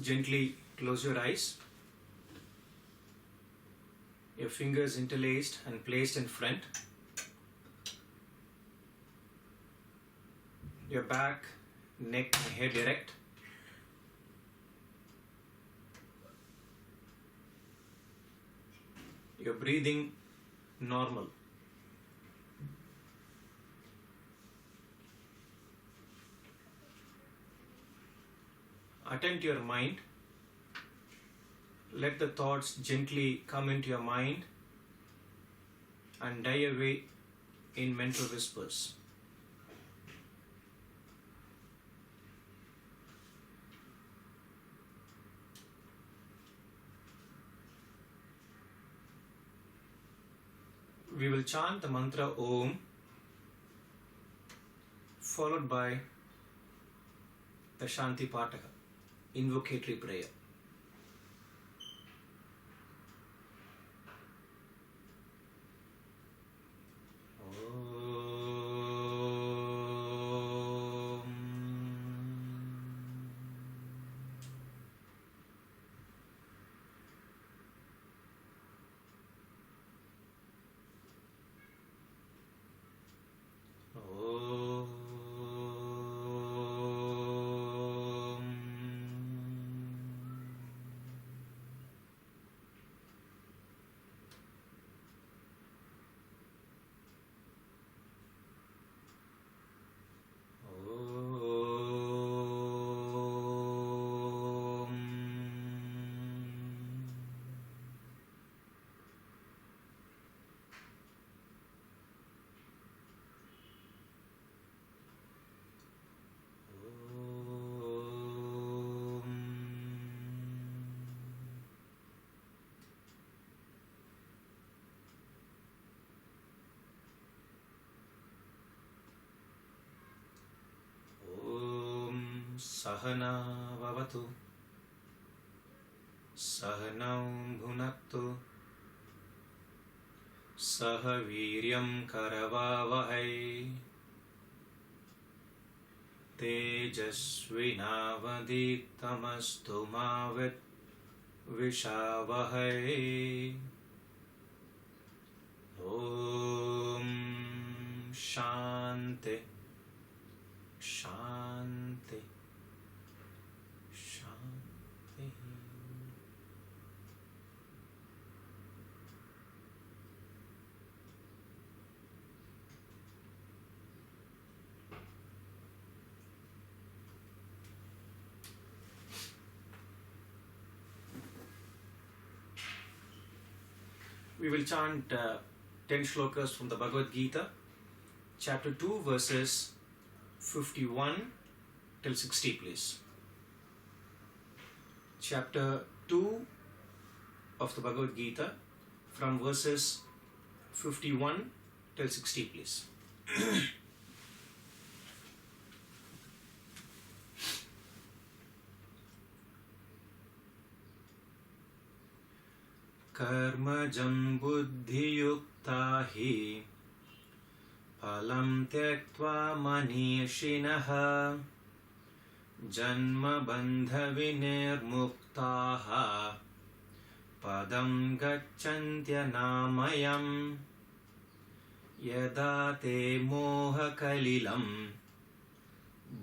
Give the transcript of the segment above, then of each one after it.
Gently close your eyes. Your fingers interlaced and placed in front. Your back, neck and head erect. Your breathing normal. Attend to your mind. Let the thoughts gently come into your mind and die away in mental whispers. We will chant the mantra Om, followed by the Shanti Pataka, invocatory prayer. Sahana vavatu, sahanau bhunaktu, sahaviryam karavavahai, tejasvinavaditamastu mavet vishavahai. Om Shanti Shanti. We will chant 10 shlokas from the Bhagavad Gita, chapter 2, verses 51 till 60, please. Chapter 2 of the Bhagavad Gita, from verses 51 till 60, please. Karmajam buddhiyukta hi phalam tyaktva manishinaha janma bandha vinirmuktaha padam gacchantya-namayam yada te moha kalilam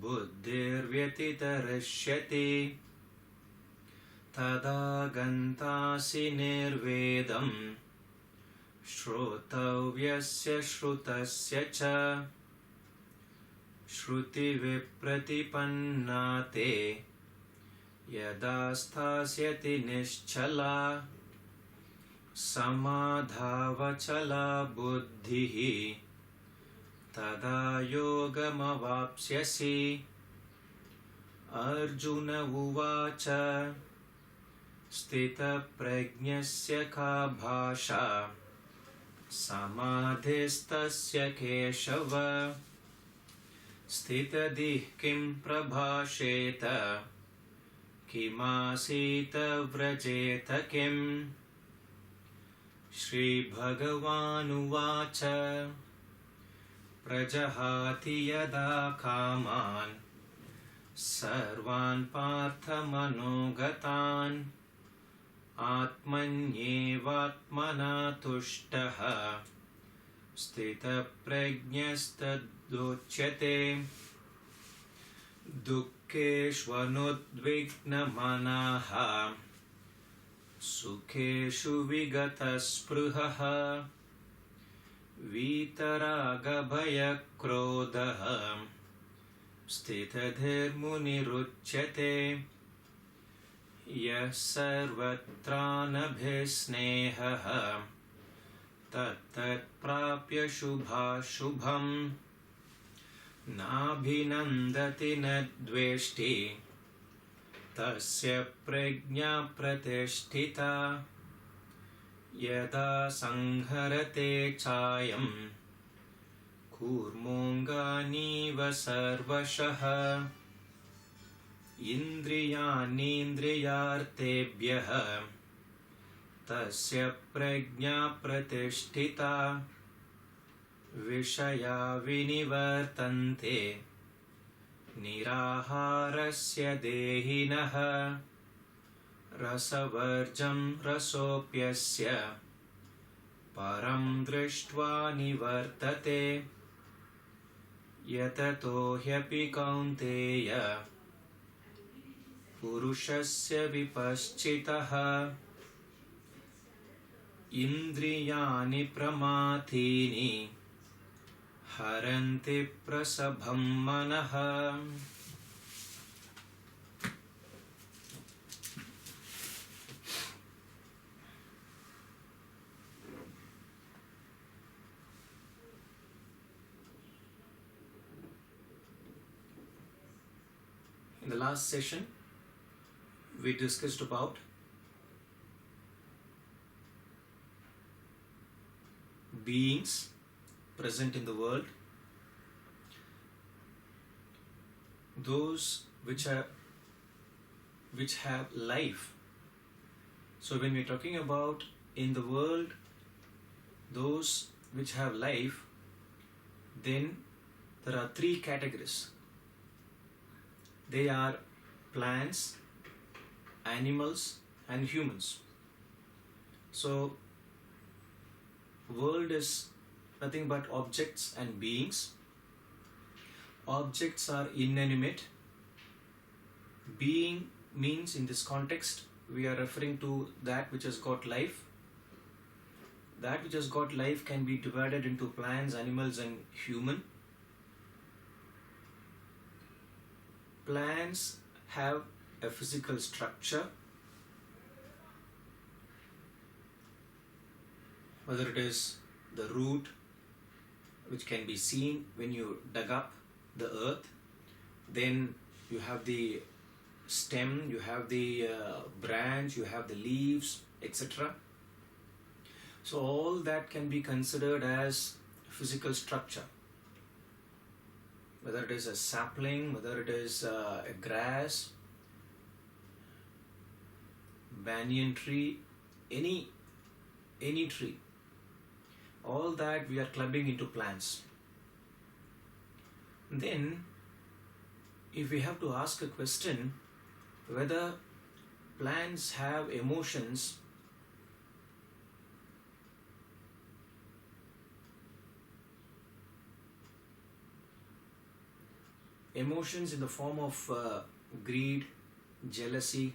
buddhirvyatitarashyati tada gantasi nirvedam shrotavyasya shrutasya cha shruti vipratipannate yada sthasyati nischala samadhavachala buddhihi tada yogamavapsyasi. Arjuna uvacha Stita prajnasya ka bhasha samadhistasya keshava stitadih kim prabhasheta kimasita vrajeta kim. Shri Bhagavan uvacha prajahati yada kaman सर्वान् पार्थमनोगतान् आत्मन्येवात्मना तुष्टः स्थितप्रज्ञस्तदोच्यते दुःखेष्वनुद्विग्नमनः सुखेषु विगतस्पृहः वीतरागभयक्रोधः स्थितधीर्मुनिरुच्यते यः सर्वत्रानभिस्नेहः तत्तत्प्राप्य शुभाशुभम् नाभिनन्दति न द्वेष्टि तस्य प्रज्ञा प्रतिष्ठिता यदा संहरते चायं कूर्मोऽङ्गानीव सर्वशः इन्द्रियाणीन्द्रियार्थेभ्यः तस्य प्रज्ञा प्रतिष्ठिता विषया विनिवर्तन्ते निराहारस्य देहिनः रसवर्जं रसोऽप्यस्य परं दृष्ट्वा निवर्तते यततो ह्यपि कौन्तेय पुरुषस्य विपश्चितः इन्द्रियाणि प्रमाथीनि हरन्ति प्रसभं मनः. In the last session, we discussed about beings present in the world, those which have life. So when we are talking about in the world those which have life, then there are three categories. They are plants, animals and humans. So world is nothing but objects and beings. Objects are inanimate. Being means in this context we are referring to that which has got life. That which has got life can be divided into plants, animals and human. Plants have a physical structure, whether it is the root, which can be seen when you dug up the earth, then you have the stem, you have the branch, you have the leaves, etc. So all that can be considered as physical structure. Whether it is a sapling, whether it is a grass, banyan tree, any tree, all that we are clubbing into plants. Then if we have to ask a question whether plants have emotions, emotions in the form of greed, jealousy,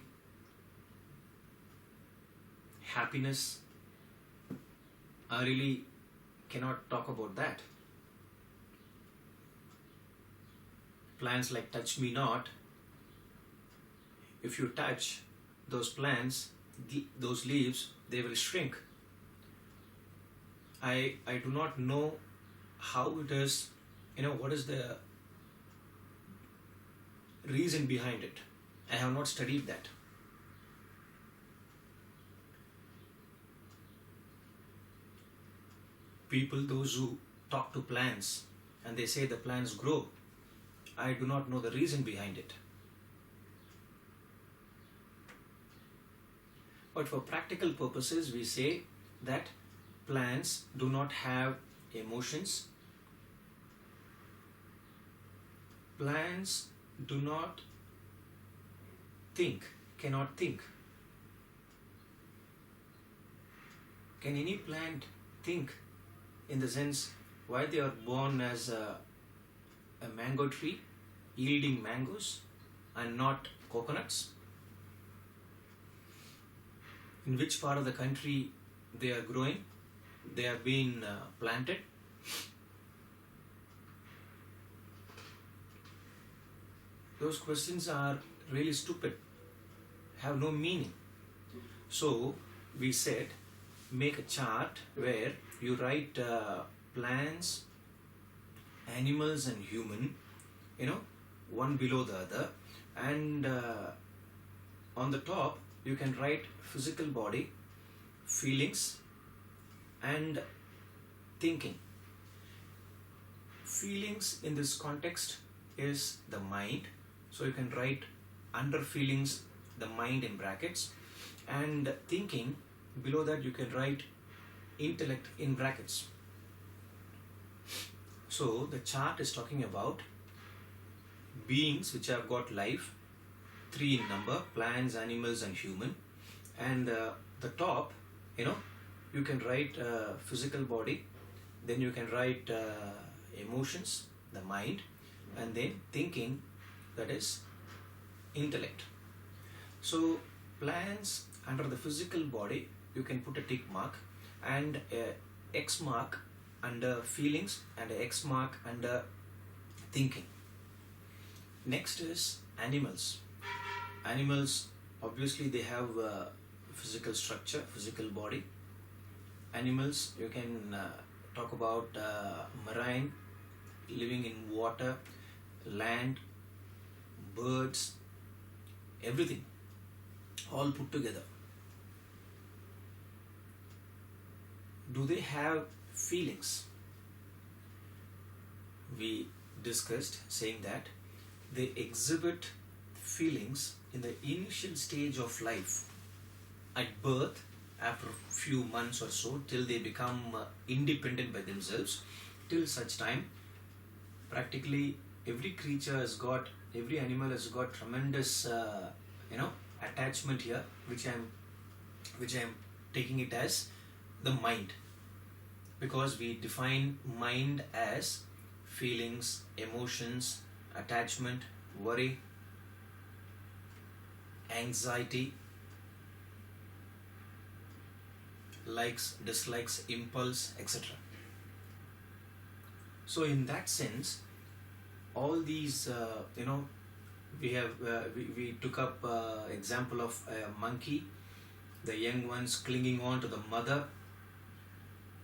happiness, I really cannot talk about that. Plants like touch me not, if you touch those plants, those leaves, they will shrink. I do not know how it is, what is the reason behind it. I have not studied that. People, those who talk to plants and they say the plants grow, I do not know the reason behind it. But for practical purposes, we say that plants do not have emotions. Plants do not cannot think. Can any plant think, in the sense why they are born as a mango tree yielding mangoes and not coconuts? In which part of the country they are growing, they have been planted? Those questions are really stupid, have no meaning. So we said, make a chart where you write plants, animals and human, one below the other, and on the top you can write physical body, feelings and thinking. Feelings in this context is the mind, so you can write under feelings the mind in brackets, and thinking, below that you can write intellect in brackets. So the chart is talking about beings which have got life, 3 in number, plants, animals and human, and the top, you can write physical body, then you can write emotions, the mind, and then thinking, that is intellect. So plants under the physical body, you can put a tick mark and a X mark under feelings and a X mark under thinking. Next is animals. Animals, obviously they have physical structure, physical body. Animals, you can talk about marine, living in water, land, birds, everything, all put together. Do they have feelings? We discussed saying that they exhibit feelings in the initial stage of life, at birth, after a few months or so, till they become independent by themselves. Till such time, practically every animal has got tremendous attachment here, which I am taking it as the mind, because we define mind as feelings, emotions, attachment, worry, anxiety, likes, dislikes, impulse, etc. So in that sense, all these we took up example of a monkey, the young ones clinging on to the mother,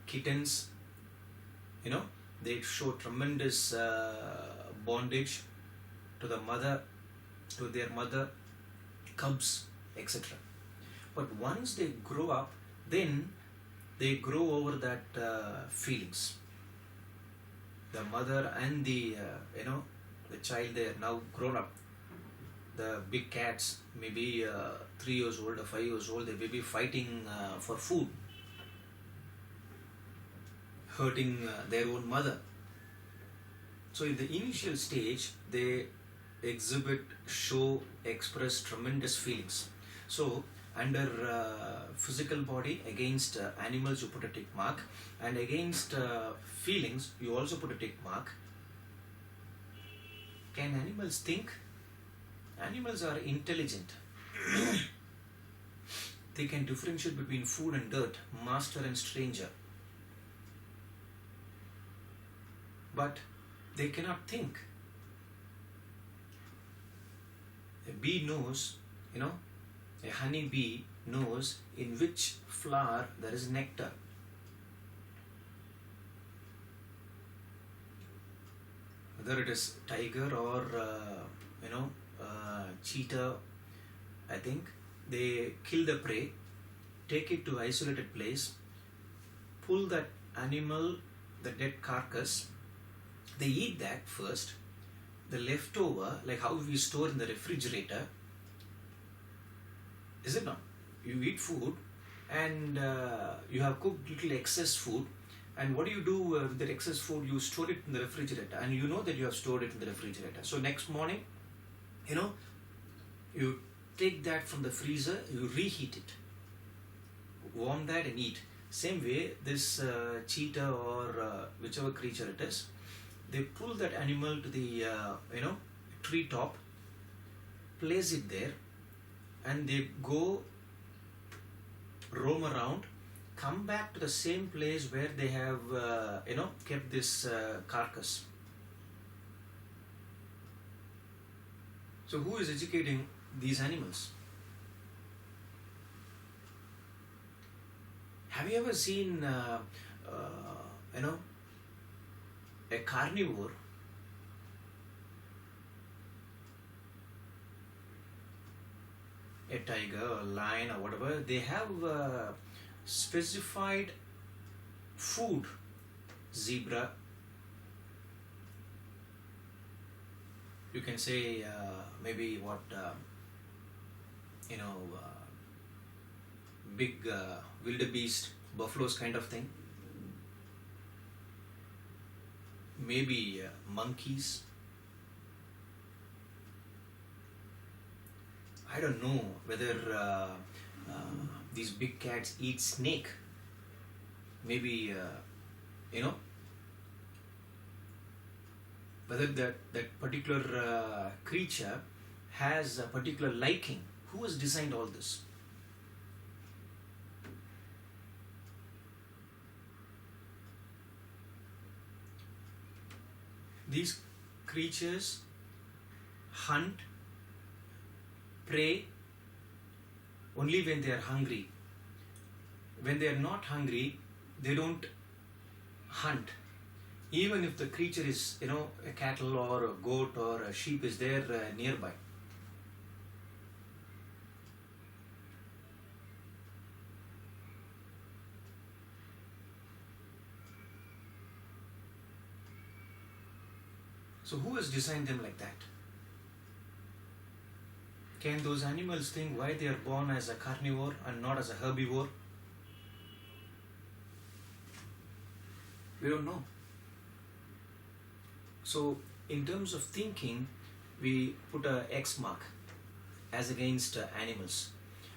kittens, they show tremendous bondage to their mother, cubs, etc. But once they grow up, then they grow over that feelings. The mother and the child, they are now grown up. The big cats, maybe 3 years old or 5 years old, they may be fighting for food, hurting their own mother. So in the initial stage, they express tremendous feelings. So under physical body, against animals you put a tick mark, and against feelings you also put a tick mark. Can animals think? Animals are intelligent. They can differentiate between food and dirt, master and stranger. But they cannot think. A bee knows, a honey bee knows in which flower there is nectar. Whether it is tiger or cheetah, I think they kill the prey, take it to isolated place, pull that animal, the dead carcass, they eat that first. The leftover, like how we store in the refrigerator, is it not? You eat food and you have cooked little excess food, and what do you do with that excess food? You store it in the refrigerator, and you know that you have stored it in the refrigerator. So next morning, you take that from the freezer, you reheat it, warm that and eat. Same way, this cheetah or whichever creature it is, they pull that animal to the tree top, place it there, and they go roam around, come back to the same place where they have kept this carcass. So who is educating these animals? Have you ever seen a carnivore a tiger or lion or whatever? They have specified food. Zebra, you can say maybe what big wildebeest, buffaloes kind of thing, maybe monkeys. I don't know whether these big cats eat snake. Maybe whether that particular creature has a particular liking. Who has designed all this? These creatures hunt, prey only when they are hungry. When they are not hungry, they don't hunt. Even if the creature is, a cattle or a goat or a sheep is there nearby. So who has designed them like that? Can those animals think why they are born as a carnivore and not as a herbivore? We don't know. So in terms of thinking, we put a X mark as against animals.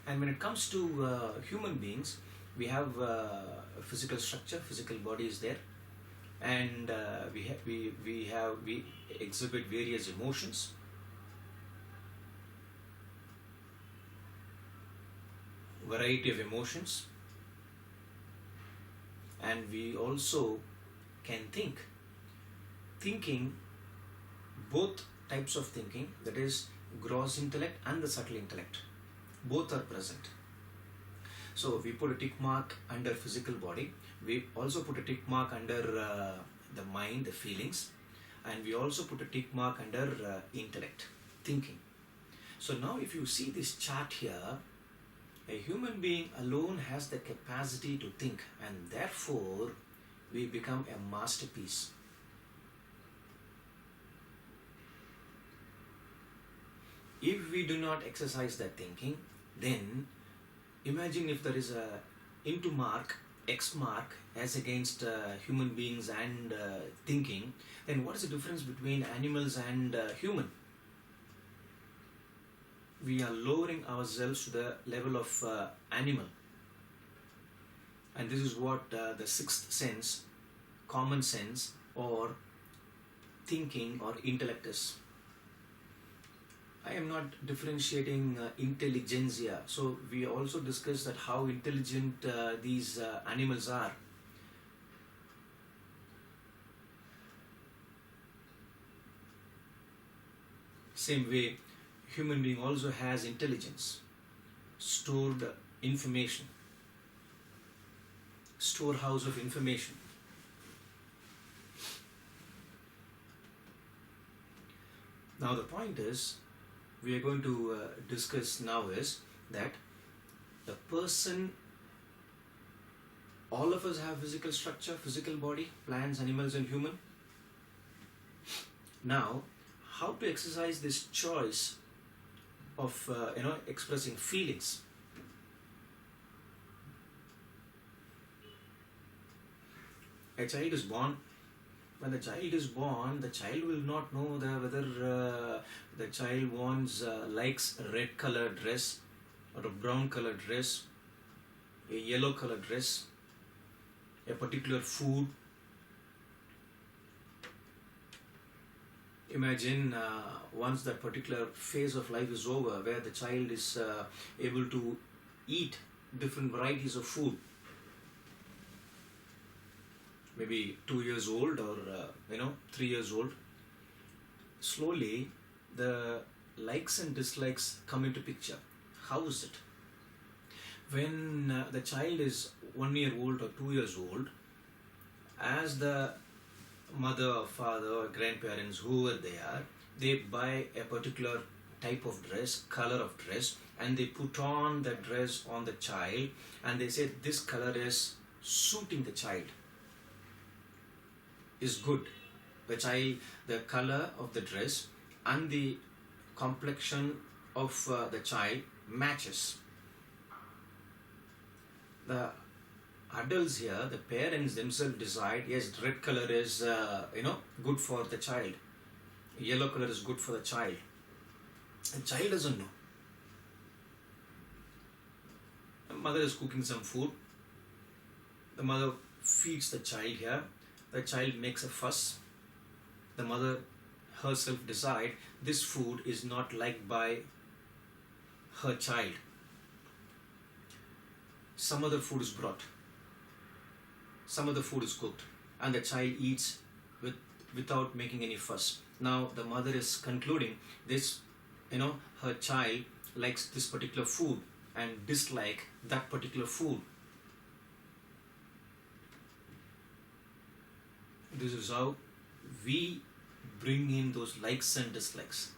And when it comes to human beings, we have physical structure, physical body is there, and we exhibit various emotions. Variety of emotions, and we also can think. Thinking, both types of thinking, that is gross intellect and the subtle intellect, both are present. So we put a tick mark under physical body, we also put a tick mark under the mind, the feelings, and we also put a tick mark under intellect, thinking. So now if you see this chart here, a human being alone has the capacity to think, and therefore we become a masterpiece. If we do not exercise that thinking, then imagine if there is a into mark, X mark as against human beings and thinking, then what is the difference between animals and human? We are lowering ourselves to the level of animal. And this is what the sixth sense, common sense, or thinking or intellect is. I am not differentiating intelligentsia. So we also discussed that how intelligent these animals are. Same way, human being also has intelligence, stored information, storehouse of information. Now the point is, we are going to discuss now is that the person, all of us have physical structure, physical body, plants, animals and human. Now, how to exercise this choice of expressing feelings. A child is born, when the child is born, the child will not know whether the child likes a red colored dress or a brown colored dress, a yellow colored dress, a particular food. Imagine once that particular phase of life is over, where the child is able to eat different varieties of food, maybe 2 years old or 3 years old. Slowly the likes and dislikes come into picture. How is it? When the child is 1 year old or 2 years old, as the mother or father or grandparents, whoever they buy a particular type of dress, color of dress, and they put on the dress on the child, and they say this color is suiting the child, is good. The color of the dress and the complexion of the child matches. The adults here, the parents themselves decide, yes, red color is good for the child, yellow color is good for the child. The child doesn't know. The mother is cooking some food. The mother feeds the child here. The child makes a fuss. The mother herself decide this food is not liked by her child. Some other food is brought. Some other food is cooked, and the child eats without making any fuss. Now the mother is concluding this, her child likes this particular food and dislike that particular food. This is how we bring in those likes and dislikes.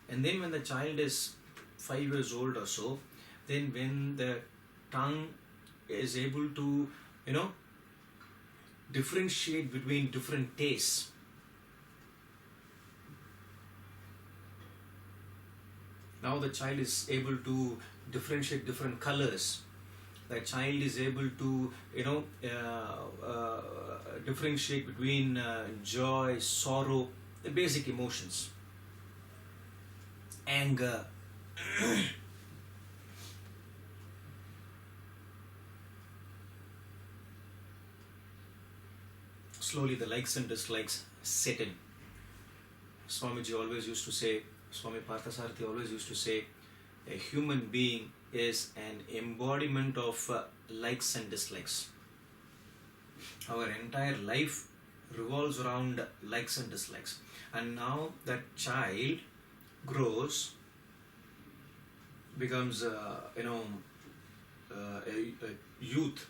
And then when the child is 5 years old or so, then when the tongue is able to, differentiate between different tastes. Now the child is able to differentiate different colors. The child is able to, differentiate between joy, sorrow, the basic emotions, anger. Slowly the likes and dislikes set in. Swamiji always used to say, Swami Parthasarathi always used to say, a human being is an embodiment of likes and dislikes. Our entire life revolves around likes and dislikes. And now that child grows, becomes a youth,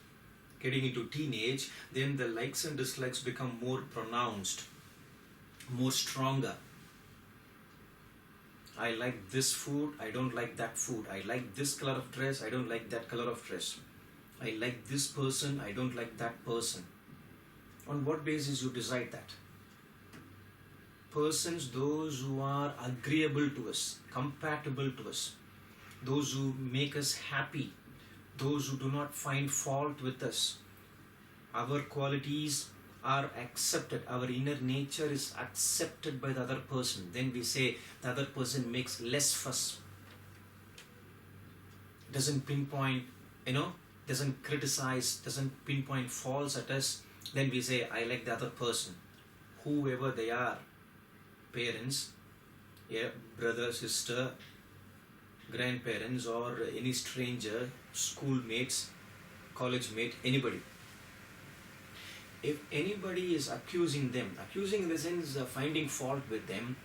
getting into teenage, then the likes and dislikes become more pronounced, more stronger. I like this food, I don't like that food. I like this color of dress, I don't like that color of dress. I like this person, I don't like that person. On what basis you decide that? Persons, those who are agreeable to us, compatible to us, those who make us happy, those who do not find fault with us. Our qualities are accepted, our inner nature is accepted by the other person. Then we say the other person makes less fuss, doesn't pinpoint, doesn't criticize, doesn't pinpoint faults at us. Then we say, I like the other person, whoever they are, parents, brother, sister, grandparents, or any stranger, schoolmates, college mate, anybody. If anybody is accusing them, accusing in the sense of finding fault with them,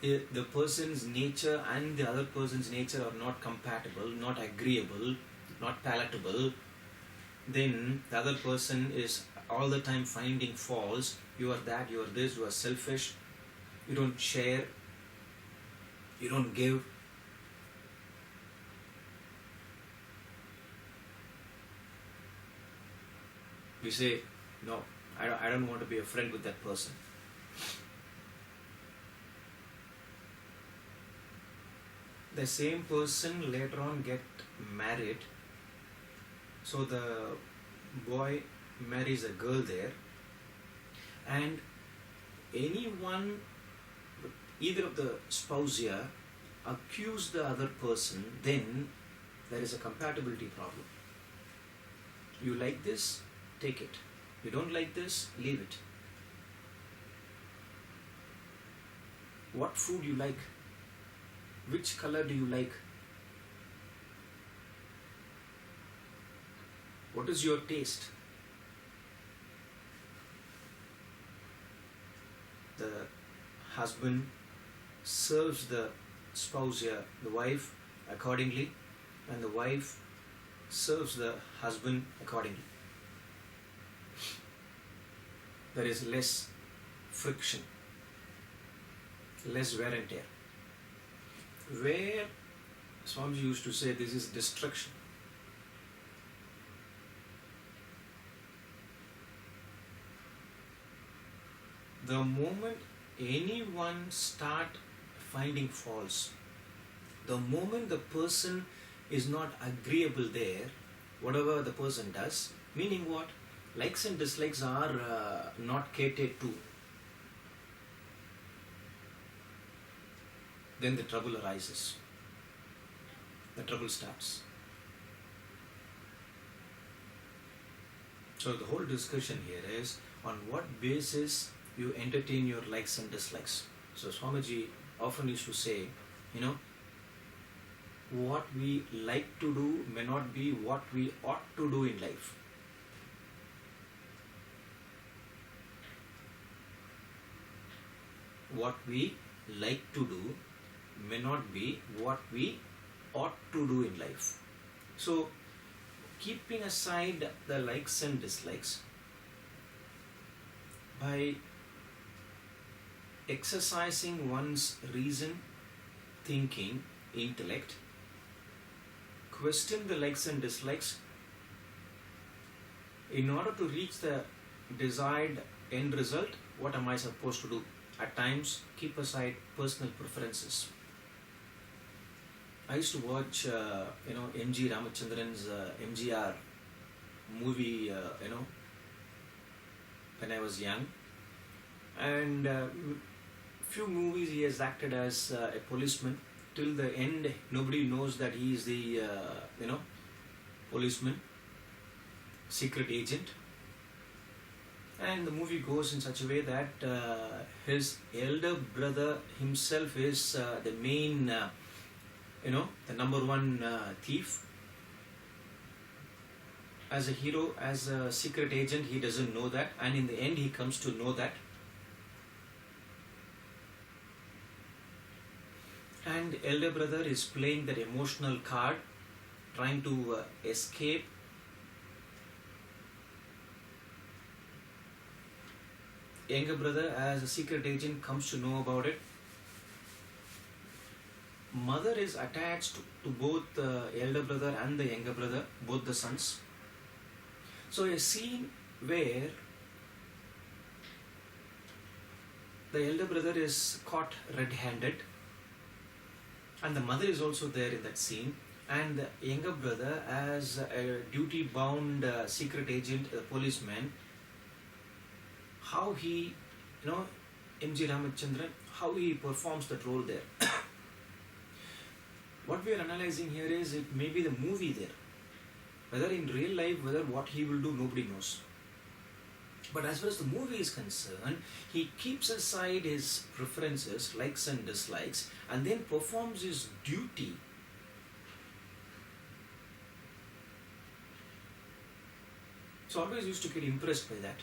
the person's nature and the other person's nature are not compatible, not agreeable, not palatable, then the other person is all the time finding faults. You are that, you are this, you are selfish, you don't share, you don't give. We say, no, I don't want to be a friend with that person. The same person later on get married. So the boy marries a girl there. And anyone, either of the spouse here, accuse the other person, then there is a compatibility problem. You like this, take it. You don't like this, leave it. What food you like? Which color do you like? What is your taste? The husband serves the spouse here, the wife, accordingly, and the wife serves the husband accordingly. There is less friction, less wear and tear. Where Swamiji used to say this is destruction. The moment anyone start finding faults, the moment the person is not agreeable there, whatever the person does, meaning what? Likes and dislikes are not catered to. Then the trouble arises. The trouble starts. So the whole discussion here is on what basis you entertain your likes and dislikes. So Swamiji often used to say, what we like to do may not be what we ought to do in life. What we like to do may not be what we ought to do in life. So, keeping aside the likes and dislikes, by exercising one's reason, thinking, intellect, question the likes and dislikes in order to reach the desired end result. What am I supposed to do? At times, keep aside personal preferences. I used to watch, M.G. Ramachandran's MGR movie, when I was young. And few movies he has acted as a policeman. Till the end, nobody knows that he is the, policeman, secret agent. And the movie goes in such a way that his elder brother himself is the main, the number one thief. As a hero, as a secret agent, he doesn't know that. And in the end, he comes to know that. And elder brother is playing that emotional card, trying to escape. Younger brother, as a secret agent, comes to know about it. Mother is attached to both the elder brother and the younger brother, both the sons. So a scene where the elder brother is caught red-handed, and the mother is also there in that scene, and the younger brother, as a duty-bound secret agent, a policeman, how he, M.G. Ramachandran, how he performs that role there. What we are analyzing here is it may be the movie there. Whether in real life, whether what he will do, nobody knows. But as far as the movie is concerned, he keeps aside his preferences, likes and dislikes, and then performs his duty. So I always used to get impressed by that.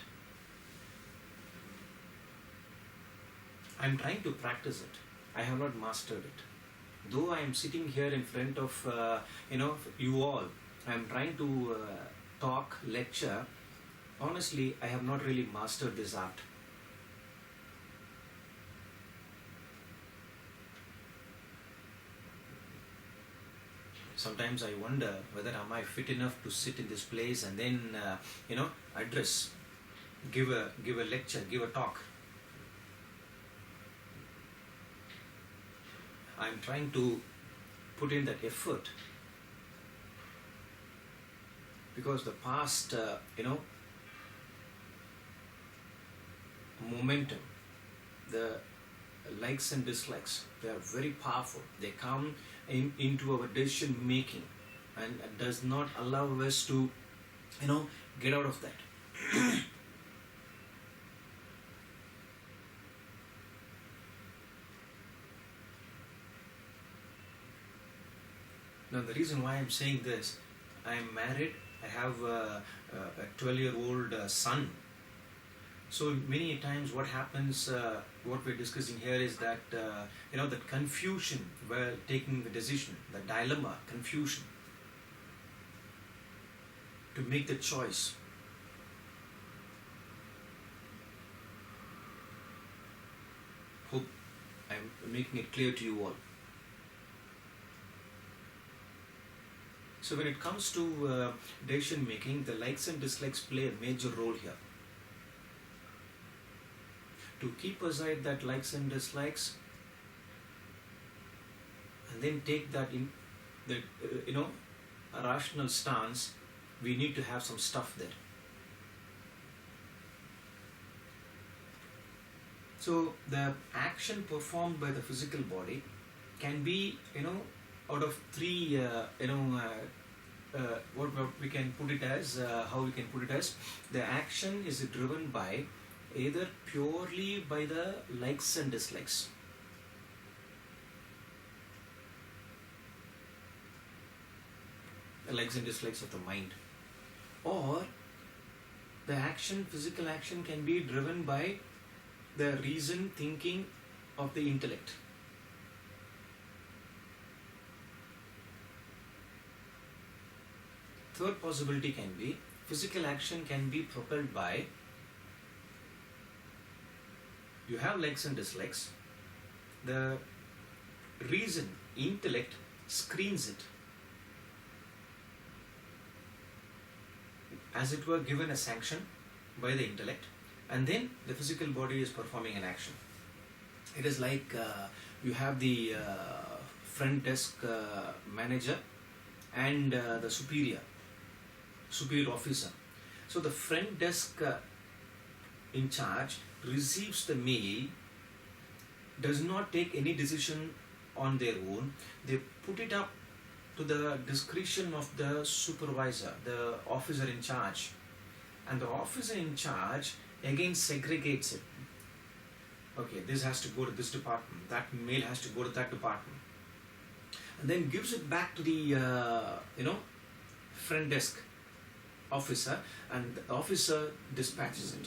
I am trying to practice it. I have not mastered it. Though I am sitting here in front of, you all, I am trying to talk, lecture. Honestly, I have not really mastered this art. Sometimes I wonder whether am I fit enough to sit in this place and then, address, give a lecture, give a talk. I am trying to put in that effort. Because the past, momentum, the likes and dislikes, they are very powerful. They come into our decision making and does not allow us to, get out of that. Now, the reason why I'm saying this, I'm married, I have a 12-year-old son. So many times what happens, what we're discussing here is that, the confusion while taking the decision, the dilemma, confusion to make the choice. Hope I'm making it clear to you all. So when it comes to decision making, the likes and dislikes play a major role here. To keep aside that likes and dislikes, and then take that in that a rational stance, we need to have some stuff there. So the action performed by the physical body can be out of three what we can put it as, how we can put it as, the action is driven by either purely by the likes and dislikes. The likes and dislikes of the mind. Or the action, physical action, can be driven by the reason, thinking of the intellect. Third possibility can be physical action can be propelled by, you have likes and dislikes, the reason, intellect screens it, as it were given a sanction by the intellect, and then the physical body is performing an action. It is like you have the front desk manager and the superior officer. So the front desk in charge receives the mail, does not take any decision on their own. They put it up to the discretion of the supervisor, the officer in charge. And the officer in charge again segregates it. Okay, this has to go to this department, that mail has to go to that department. And then gives it back to the, front desk officer, and the officer dispatches it.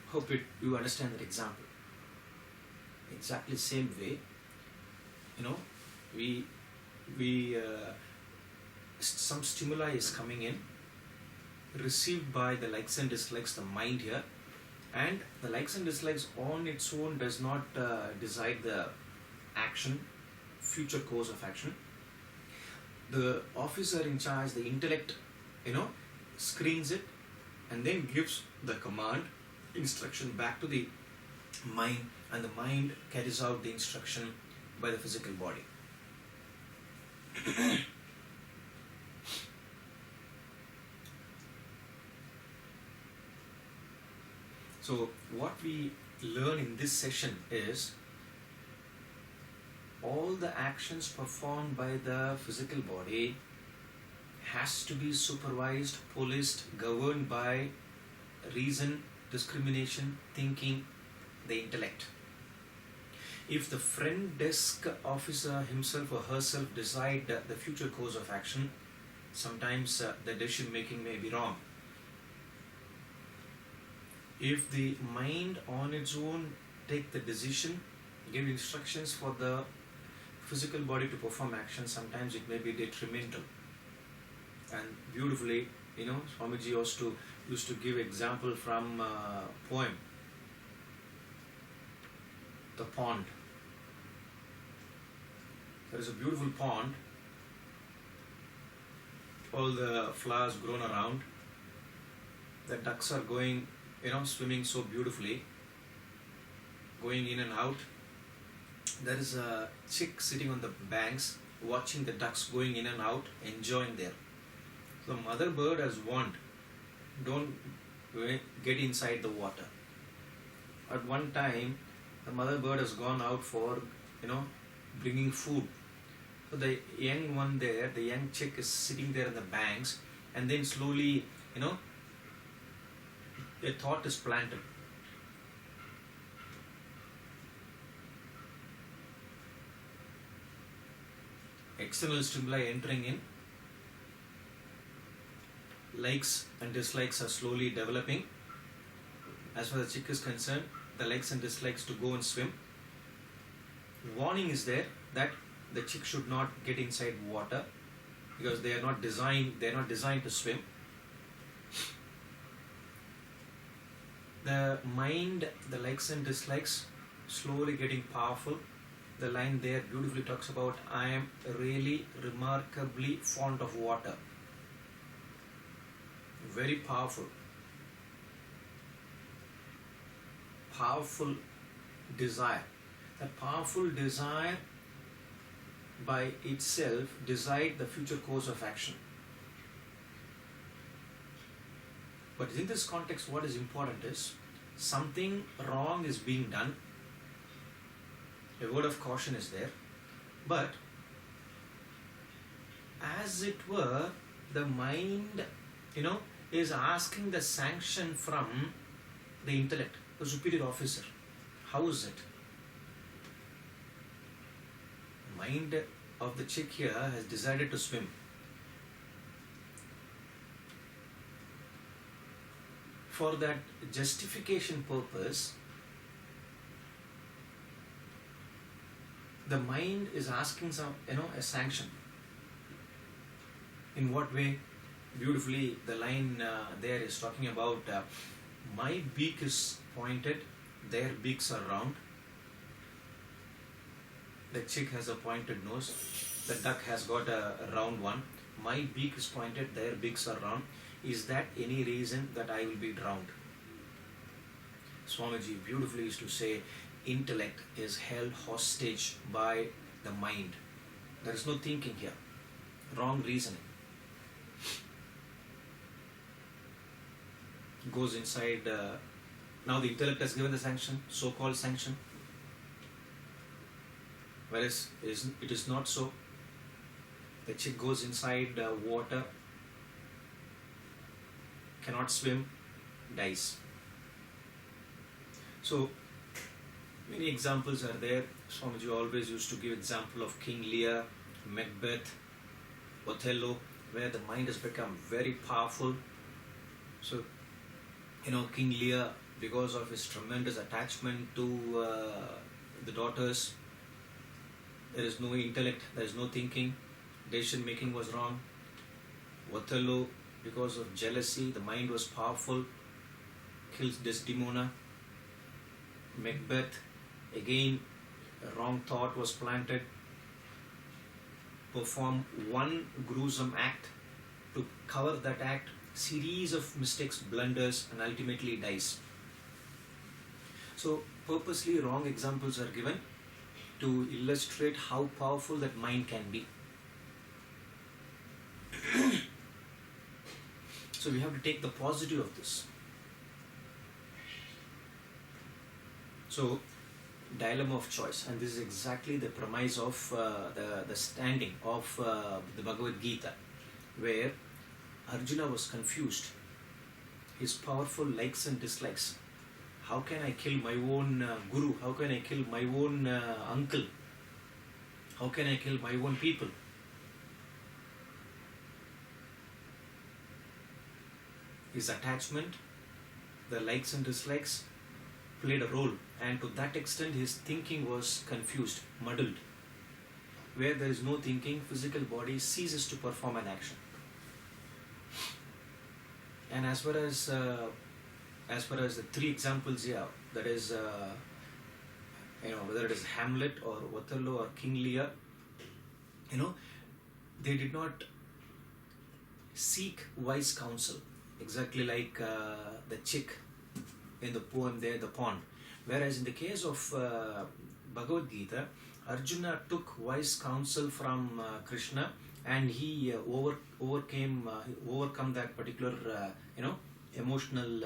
Hope you understand that example. Exactly same way, we some stimuli is coming in, received by the likes and dislikes, the mind here, and the likes and dislikes on its own does not decide the action, future course of action. The officer in charge, the intellect, screens it and then gives the command, instruction back to the mind, and the mind carries out the instruction by the physical body. So what we learn in this session is all the actions performed by the physical body has to be supervised, policed, governed by reason, discrimination, thinking, the intellect. If the front desk officer himself or herself decide the future course of action, sometimes the decision making may be wrong. If the mind on its own take the decision, give instructions for the physical body to perform action, sometimes it may be detrimental. And beautifully, Swamiji used to give example from a poem, the pond. There is a beautiful pond, all the flowers grown around, the ducks are going, swimming so beautifully, going in and out. There is a chick sitting on the banks, watching the ducks going in and out, enjoying there. So mother bird has warned, don't get inside the water. at one time the mother bird has gone out for, bringing food. So the young one there, the young chick is sitting there in the banks, and then slowly, a thought is planted. External stimuli entering in, likes and dislikes are slowly developing. As far as the chick is concerned, the likes and dislikes to go and swim. Warning is there that the chick should not get inside water because they are not designed to swim. The mind, the likes and dislikes, slowly getting powerful. The line there beautifully talks about, I am really remarkably fond of water. Very powerful. Powerful desire. That powerful desire by itself decide the future course of action. But in this context, what is important is something wrong is being done. A word of caution is there. But as it were, the mind, is asking the sanction from the intellect, the superior officer. How is it? The mind of the chick here has decided to swim. For that justification purpose, the mind is asking a sanction. In what way? Beautifully, the line there is talking about my beak is pointed, their beaks are round. The chick has a pointed nose, the duck has got a round one. My beak is pointed, their beaks are round. Is that any reason that I will be drowned? Swamiji beautifully used to say, intellect is held hostage by the mind. There is no thinking here. Wrong reasoning. Goes inside. Now the intellect has given the sanction, so-called sanction. Whereas it is not so. The chick goes inside water, cannot swim, dies. So many examples are there. Swamiji always used to give example of King Lear, Macbeth, Othello, where the mind has become very powerful. So, King Lear, because of his tremendous attachment to the daughters, there is no intellect, there is no thinking, decision making was wrong. Othello, because of jealousy, the mind was powerful, kills Desdemona. Macbeth, again, a wrong thought was planted, perform one gruesome act, to cover that act, series of mistakes, blunders, and ultimately dies. So purposely wrong examples are given to illustrate how powerful that mind can be. So we have to take the positive of this. So, dilemma of choice, and this is exactly the premise of the standing of the Bhagavad Gita, where Arjuna was confused. His powerful likes and dislikes. How can I kill my own guru? How can I kill my own uncle? How can I kill my own people? His attachment, the likes and dislikes played a role, and to that extent his thinking was confused, muddled. Where there is no thinking, physical body ceases to perform an action. And as far as the three examples here, that is, whether it is Hamlet or Othello or King Lear, they did not seek wise counsel, exactly like the chick in the poem there, the pond. Whereas in the case of Bhagavad Gita, Arjuna took wise counsel from Krishna, and he overcome that particular emotional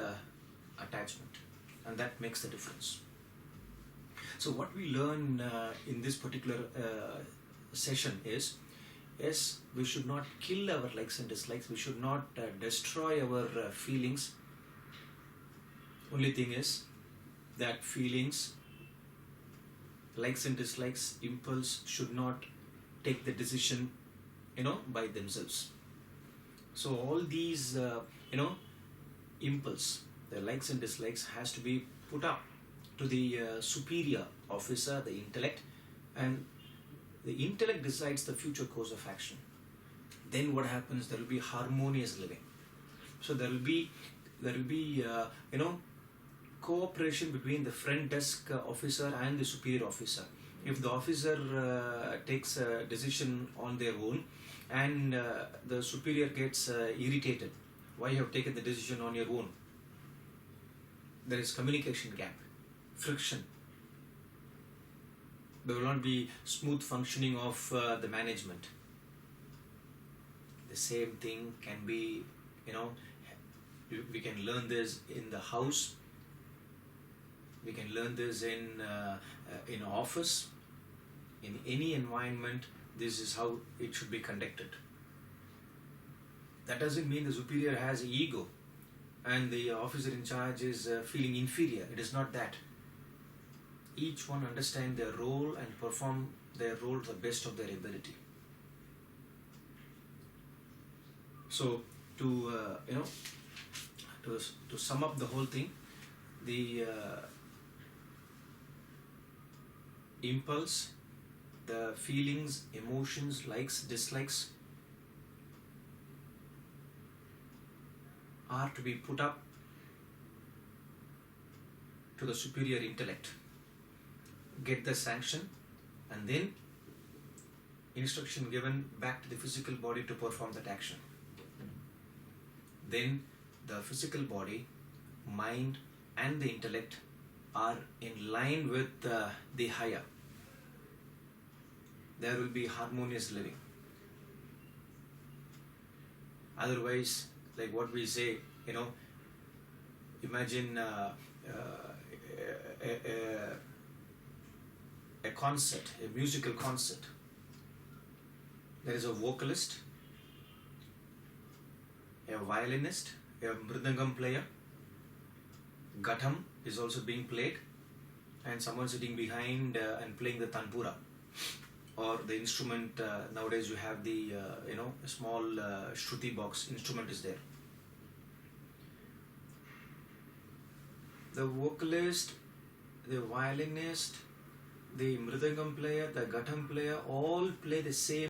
attachment. and that makes the difference. So what we learn in this particular session is, yes, we should not kill our likes and dislikes, we should not destroy our feelings. Only thing is that feelings, likes and dislikes, impulse should not take the decision, by themselves. So all these, impulse, the likes and dislikes has to be put up to the superior officer, the intellect, and the intellect decides the future course of action. Then what happens? There will be harmonious living. So there will be cooperation between the front desk officer and the superior officer. If the officer takes a decision on their own and the superior gets irritated, why you have taken the decision on your own? There is communication gap, friction. There will not be smooth functioning of the management. The same thing can be, we can learn this in the house. We can learn this in office, in any environment. This is how it should be conducted. That doesn't mean the superior has ego and the officer in charge is feeling inferior. It is not that. Each one understand their role and perform their role to the best of their ability. So to sum up the whole thing, the impulse, the feelings, emotions, likes, dislikes are to be put up to the superior intellect, get the sanction, and then instruction given back to the physical body to perform that action. Then the physical body, mind and the intellect are in line with the higher. There will be harmonious living. Otherwise, like what we say, imagine a concert, a musical concert. There is a vocalist, a violinist, a mridangam player, ghatam is also being played, and someone sitting behind and playing the tanpura, or the instrument. Nowadays you have the a small shruti box instrument is there. The vocalist, the violinist, the mridangam player, the ghatam player all play the same